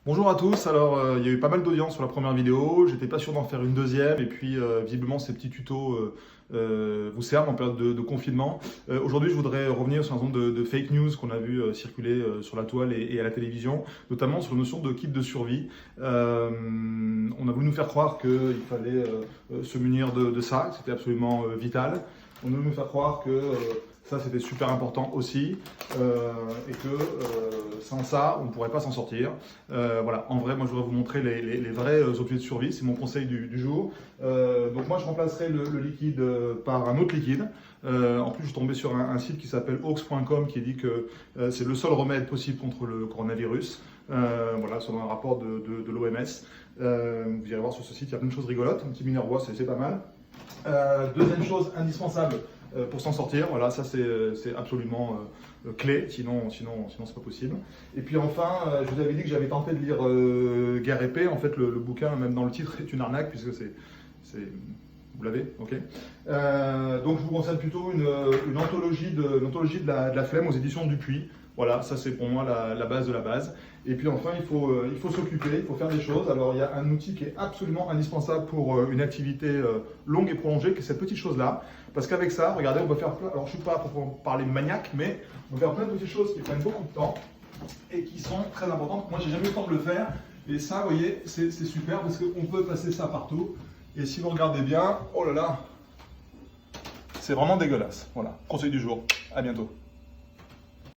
Bonjour à tous, alors il y a eu pas mal d'audience sur la première vidéo, j'étais pas sûr d'en faire une deuxième et puis visiblement ces petits tutos vous servent en période de confinement. Aujourd'hui je voudrais revenir sur un certain nombre de fake news qu'on a vu circuler sur la toile et à la télévision, notamment sur la notion de kit de survie. On a voulu nous faire croire qu'il fallait se munir de ça, que c'était absolument vital. On a voulu nous faire croire que ça c'était super important aussi et que sans ça on ne pourrait pas s'en sortir. Voilà, en vrai moi je voudrais vous montrer les vrais objets de survie, c'est mon conseil du jour. Donc moi je remplacerai le liquide par un autre liquide. En plus je suis tombé sur un site qui s'appelle Hoax.com qui dit que c'est le seul remède possible contre le coronavirus. Voilà, selon un rapport de l'OMS. Vous irez voir sur ce site, il y a plein de choses rigolotes, un petit minervois c'est pas mal. Deuxième chose indispensable pour s'en sortir, voilà, ça c'est absolument clé, sinon c'est pas possible. Et puis enfin, je vous avais dit que j'avais tenté de lire Guerre et Paix. En fait le bouquin, même dans le titre, est une arnaque puisque vous l'avez, ok. Donc je vous conseille plutôt une anthologie de la flemme aux éditions Dupuis. Voilà, ça c'est pour moi la base de la base. Et puis enfin, il faut s'occuper, il faut faire des choses. Alors il y a un outil qui est absolument indispensable pour une activité longue et prolongée, qui est cette petite chose-là. Parce qu'avavec ça, regardez, on peut faire plein, alors je ne suis pas pour parler maniaque, mais on peut faire plein de petites choses qui prennent beaucoup de temps et qui sont très importantes. Moi, j'ai jamais eu le temps de le faire. Et ça, vous voyez, c'est super parce qu'on peut passer ça partout. Et si vous regardez bien, oh là là, c'est vraiment dégueulasse. Voilà, conseil du jour. À bientôt.